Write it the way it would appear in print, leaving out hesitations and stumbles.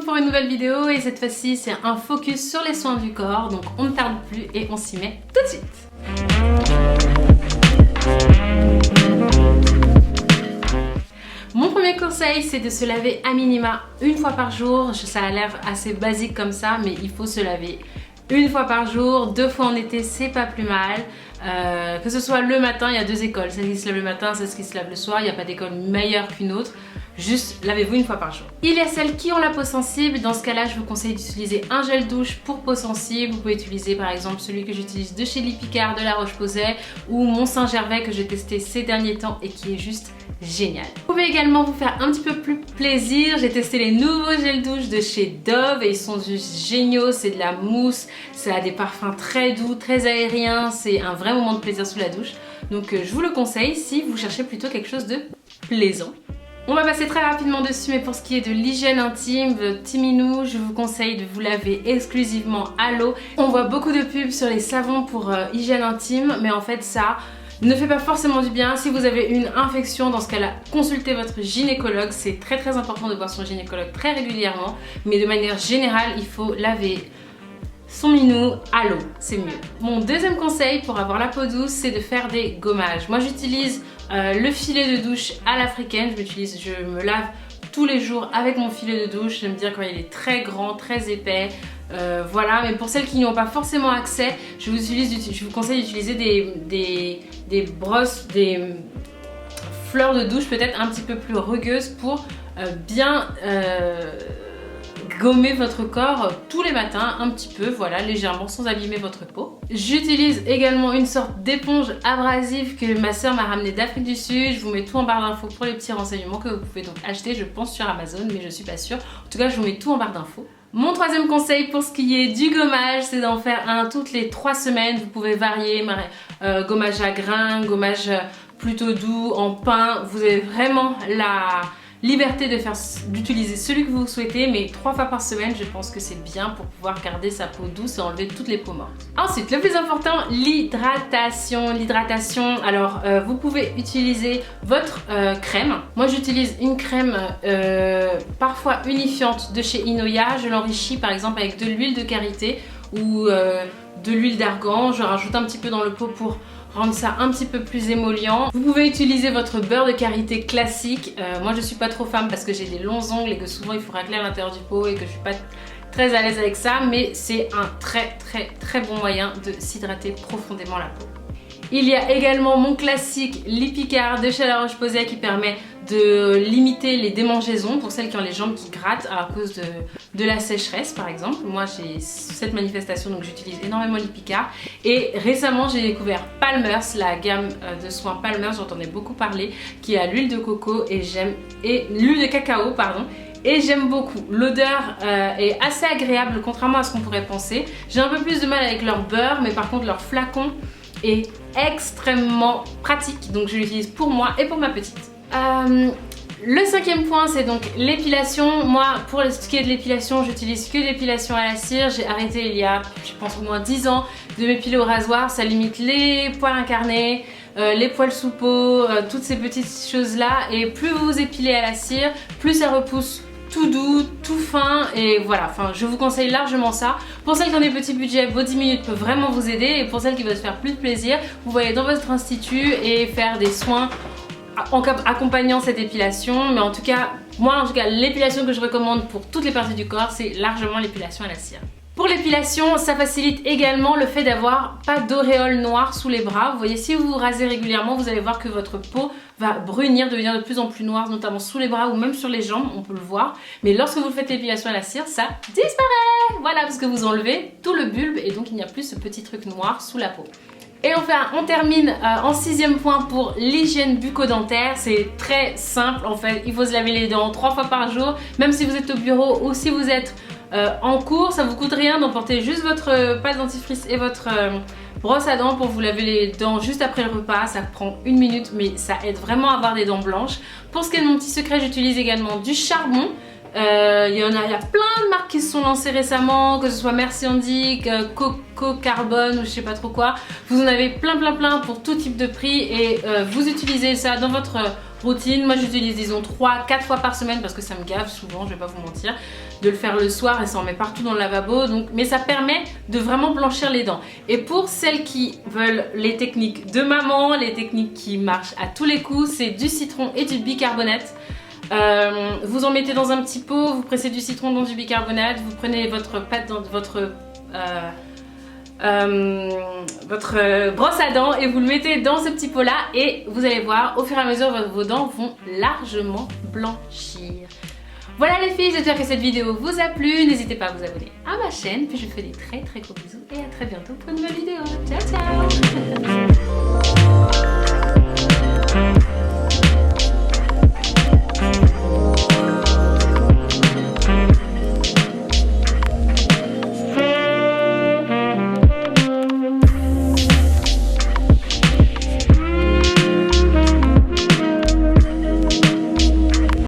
pour une nouvelle vidéo et cette fois-ci c'est un focus sur les soins du corps, donc on ne tarde plus et on s'y met tout de suite. Mon premier conseil, c'est de se laver à minima une fois par jour. Ça a l'air assez basique comme ça, mais il faut se laver une fois par jour, 2 fois en été, c'est pas plus mal. Que ce soit le matin, il y a 2 écoles, celle qui se lave le matin, celle qui se lave le soir, il n'y a pas d'école meilleure qu'une autre. Juste lavez-vous une fois par jour. Il y a celles qui ont la peau sensible, dans ce cas là je vous conseille d'utiliser un gel douche pour peau sensible. Vous pouvez utiliser par exemple celui que j'utilise de chez Lipicard de La Roche-Posay ou mon Saint-Gervais que j'ai testé ces derniers temps et qui est juste génial. Vous pouvez également vous faire un petit peu plus plaisir. J'ai testé les nouveaux gels douche de chez Dove et ils sont juste géniaux. C'est de la mousse, ça a des parfums très doux, très aériens. C'est un vrai moment de plaisir sous la douche. Donc je vous le conseille si vous cherchez plutôt quelque chose de plaisant. On va passer très rapidement dessus, mais pour ce qui est de l'hygiène intime, de petit minou, je vous conseille de vous laver exclusivement à l'eau. On voit beaucoup de pubs sur les savons pour hygiène intime, mais en fait ça ne fait pas forcément du bien. Si vous avez une infection, dans ce cas-là, consultez votre gynécologue. C'est très important de voir son gynécologue très régulièrement, mais de manière générale, il faut laver son minou à l'eau, c'est mieux. Mon deuxième conseil pour avoir la peau douce, c'est de faire des gommages. Moi j'utilise le filet de douche à l'africaine, je me lave tous les jours avec mon filet de douche. J'aime bien quand il est très grand, très épais. Voilà, mais pour celles qui n'y ont pas forcément accès, je vous conseille d'utiliser des brosses, des fleurs de douche peut-être un petit peu plus rugueuses pour bien gommer votre corps tous les matins un petit peu, voilà, légèrement, sans abîmer votre peau. J'utilise également une sorte d'éponge abrasive que ma soeur m'a ramenée d'Afrique du Sud. Je vous mets tout en barre d'infos pour les petits renseignements que vous pouvez donc acheter, je pense, sur Amazon, mais je suis pas sûre. En tout cas, je vous mets tout en barre d'infos. Mon troisième conseil pour ce qui est du gommage, c'est d'en faire un toutes les 3 semaines. Vous pouvez varier, gommage à grains, gommage plutôt doux, en pain. Vous avez vraiment la liberté d'utiliser celui que vous souhaitez, mais 3 fois par semaine, je pense que c'est bien pour pouvoir garder sa peau douce et enlever toutes les peaux mortes. Ensuite, le plus important, l'hydratation. L'hydratation, alors vous pouvez utiliser votre crème. Moi, j'utilise une crème parfois unifiante de chez Inoya. Je l'enrichis par exemple avec de l'huile de karité ou de l'huile d'argan. Je rajoute un petit peu dans le pot pour rendre ça un petit peu plus émollient. Vous pouvez utiliser votre beurre de karité classique. Moi je suis pas trop fan parce que j'ai des longs ongles et que souvent il faut racler à l'intérieur du pot et que je suis pas très à l'aise avec ça, mais c'est un très bon moyen de s'hydrater profondément la peau. Il y a également mon classique Lipicard de chez La Roche-Posay qui permet de limiter les démangeaisons pour celles qui ont les jambes qui grattent à cause de la sécheresse par exemple. Moi j'ai cette manifestation donc j'utilise énormément Lipicard et récemment j'ai découvert Palmers, la gamme de soins Palmers, j'entendais beaucoup parler, qui a l'huile de coco et l'huile de cacao pardon. Et j'aime beaucoup. L'odeur est assez agréable contrairement à ce qu'on pourrait penser. J'ai un peu plus de mal avec leur beurre, mais par contre leur flacon est extrêmement pratique, donc je l'utilise pour moi et pour ma petite. Le 5e point, c'est donc l'épilation. Moi, pour ce qui est de l'épilation, j'utilise que l'épilation à la cire. J'ai arrêté il y a, je pense, au moins 10 ans de m'épiler au rasoir. Ça limite les poils incarnés, les poils sous peau, toutes ces petites choses-là. Et plus vous épilez à la cire, plus ça repousse tout doux, tout fin, et voilà, enfin je vous conseille largement ça. Pour celles qui ont des petits budgets, vos 10 minutes peuvent vraiment vous aider, et pour celles qui veulent se faire plus de plaisir, vous voyez dans votre institut et faire des soins accompagnant cette épilation. Mais en tout cas, moi en tout cas, l'épilation que je recommande pour toutes les parties du corps, c'est largement l'épilation à la cire. Pour l'épilation, ça facilite également le fait d'avoir pas d'auréole noire sous les bras. Vous voyez, si vous vous rasez régulièrement, vous allez voir que votre peau va brunir, devenir de plus en plus noire, notamment sous les bras ou même sur les jambes, on peut le voir. Mais lorsque vous faites l'épilation à la cire, ça disparaît. Voilà, parce que vous enlevez tout le bulbe et donc il n'y a plus ce petit truc noir sous la peau. Et enfin, on termine en 6e point pour l'hygiène bucco-dentaire. C'est très simple en fait, il faut se laver les dents 3 fois par jour, même si vous êtes au bureau ou si vous êtes en cours, ça vous coûte rien d'emporter juste votre pâte dentifrice et votre brosse à dents pour vous laver les dents juste après le repas. Ça prend 1 minute, mais ça aide vraiment à avoir des dents blanches. Pour ce qui est de mon petit secret, j'utilise également du charbon. Il y a plein de marques qui se sont lancées récemment, que ce soit Merci Andic, Coco Carbone ou je sais pas trop quoi. Vous en avez plein pour tout type de prix et vous utilisez ça dans votre routine. Moi j'utilise disons 3-4 fois par semaine parce que ça me gave souvent, je vais pas vous mentir, de le faire le soir et ça en met partout dans le lavabo. Donc, mais ça permet de vraiment blanchir les dents. Et pour celles qui veulent les techniques de maman, les techniques qui marchent à tous les coups, c'est du citron et du bicarbonate. Vous en mettez dans un petit pot, vous pressez du citron dans du bicarbonate, vous prenez votre pâte dans votre brosse à dents et vous le mettez dans ce petit pot là et vous allez voir au fur et à mesure vos dents vont largement blanchir. Voilà les filles, j'espère que cette vidéo vous a plu, n'hésitez pas à vous abonner à ma chaîne, puis je vous fais des très gros bisous et à très bientôt pour une nouvelle vidéo. Ciao ciao.